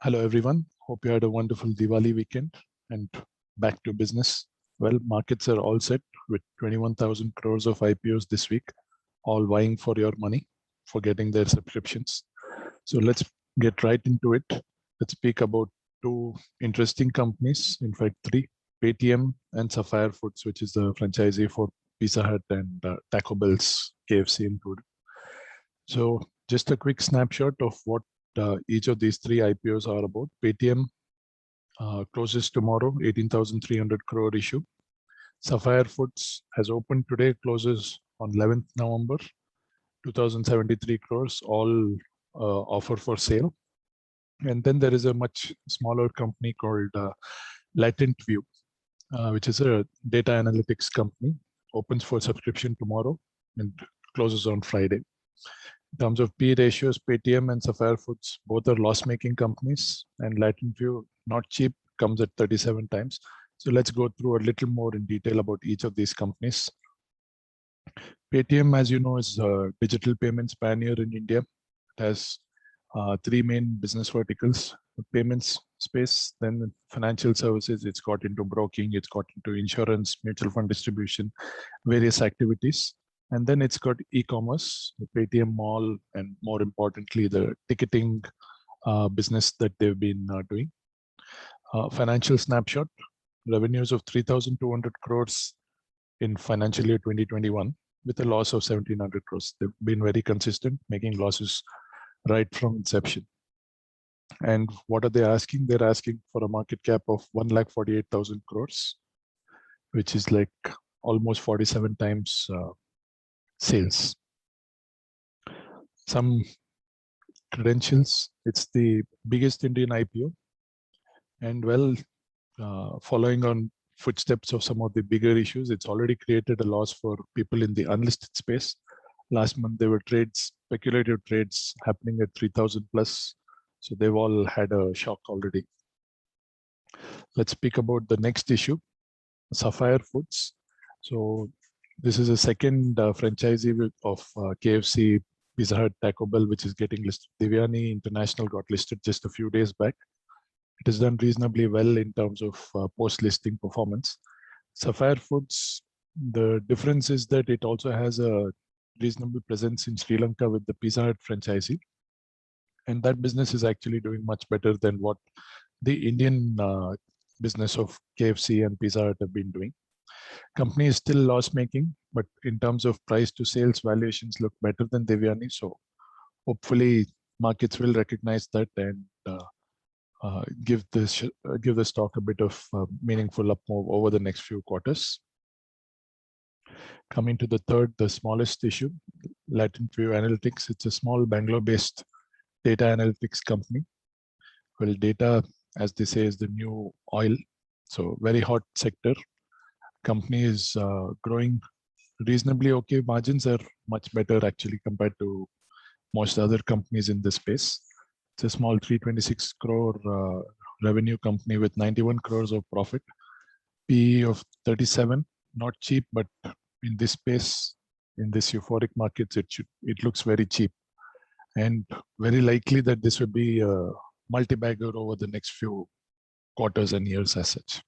Hello, everyone. Hope you had a wonderful Diwali weekend and back to business. Well, markets are all set with 21,000 crores of IPOs this week, all vying for your money for getting their subscriptions. So let's get right into it. Let's speak about two interesting companies, in fact, three, Paytm and Sapphire Foods, which is the franchisee for Pizza Hut and Taco Bell's KFC included. So just a quick snapshot of what each of these three IPOs are about. Paytm closes tomorrow, 18,300 crore issue. Sapphire Foods has opened today, closes on 11th November, 2,073 crores, all offer for sale. And then there is a much smaller company called Latent View, which is a data analytics company, opens for subscription tomorrow and closes on Friday. In terms of P ratios, Paytm and Sapphire Foods, both are loss-making companies, and Latent View, not cheap, comes at 37 times. So let's go through a little more in detail about each of these companies. Paytm, as you know, is a digital payments pioneer in India. It has three main business verticals: the payments space, then financial services. It's got into broking, it's got into insurance, mutual fund distribution, various activities. And then it's got e-commerce, the Paytm Mall, and more importantly, the ticketing business that they've been doing. Financial snapshot, revenues of 3,200 crores in financial year 2021 with a loss of 1,700 crores. They've been very consistent, making losses right from inception. And what are they asking? They're asking for a market cap of 1,48,000 crores, which is like almost 47 times sales. Some credentials: it's the biggest Indian IPO, and well, following on footsteps of some of the bigger issues, it's already created a loss for people in the unlisted space. Last month there were trades, speculative trades happening at 3,000 plus, so they've all had a shock already. Let's speak about the next issue, Sapphire Foods. So this is a second franchisee of KFC, Pizza Hut, Taco Bell, which is getting listed. Devyani International got listed just a few days back. It has done reasonably well in terms of post-listing performance. Sapphire Foods, the difference is that it also has a reasonable presence in Sri Lanka with the Pizza Hut franchisee. And that business is actually doing much better than what the Indian business of KFC and Pizza Hut have been doing. Company is still loss-making, but in terms of price to sales, valuations look better than Devyani. So hopefully markets will recognize that and give the stock a bit of meaningful up move over the next few quarters. Coming to the third, the smallest issue, Latent View Analytics. It's a small Bangalore-based data analytics company. Well, data, as they say, is the new oil. So very hot sector. Company is growing reasonably okay. Margins are much better actually compared to most other companies in this space. It's a small 326 crore revenue company with 91 crores of profit. PE of 37, not cheap, but in this space, in this euphoric markets, it looks very cheap, and very likely that this will be a multi-bagger over the next few quarters and years as such.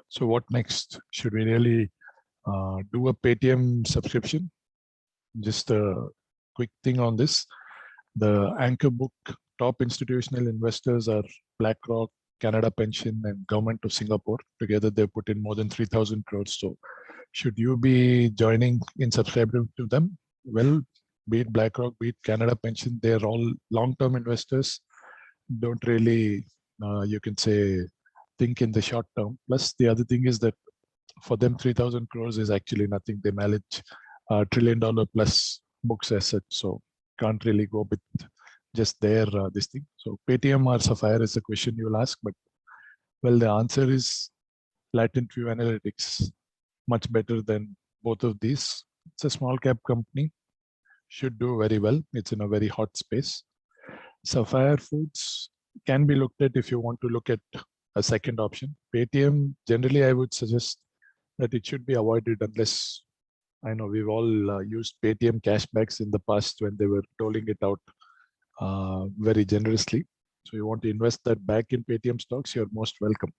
So what next? Should we really do a Paytm subscription? Just a quick thing on this. The anchor book top institutional investors are BlackRock, Canada Pension, and Government of Singapore. Together, they put in more than 3,000 crores. So should you be joining in subscribing to them? Well, be it BlackRock, be it Canada Pension, they're all long-term investors. Don't really, you can say, think in the short term. Plus, the other thing is that for them, 3,000 crores is actually nothing. They manage $1 trillion plus books as such. So can't really go with just their this thing. So Paytm or Sapphire is the question you'll ask, but well, the answer is Latent View Analytics, much better than both of these. It's a small cap company, should do very well. It's in a very hot space. Sapphire Foods can be looked at if you want to look at a second option. Paytm, generally I would suggest that it should be avoided unless, I know we've all used Paytm cashbacks in the past when they were doling it out very generously. So you want to invest that back in Paytm stocks, you're most welcome.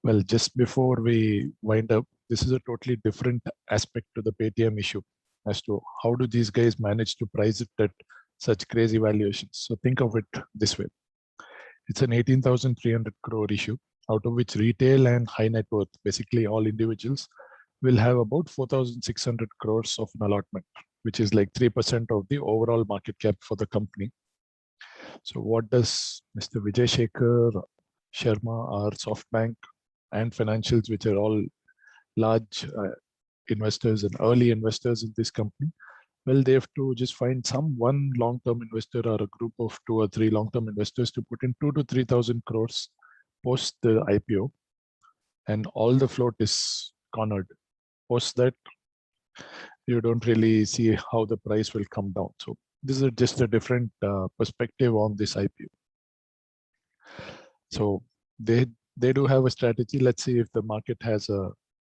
Well, just before we wind up, this is a totally different aspect to the Paytm issue as to how do these guys manage to price it at such crazy valuations. So think of it this way. It's an 18,300 crore issue, out of which retail and high net worth, basically all individuals, will have about 4,600 crores of an allotment, which is like 3% of the overall market cap for the company. So what does Mr. Vijay Shekhar Sharma, our SoftBank and financials, which are all large investors and early investors in this company, well, they have to just find one long-term investor or a group of 2 or 3 long-term investors to put in 2,000 to 3,000 crores post the IPO, and all the float is cornered. Post that, you don't really see how the price will come down. So this is just a different perspective on this IPO. So they do have a strategy. Let's see if the market has a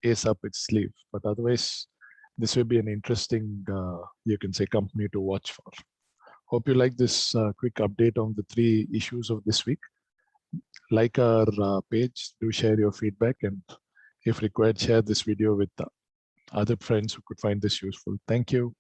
ace up its sleeve, but otherwise this will be an interesting, you can say, company to watch for. Hope you like this quick update on the 3 issues of this week. Like our page, do share your feedback, and if required, share this video with other friends who could find this useful. Thank you.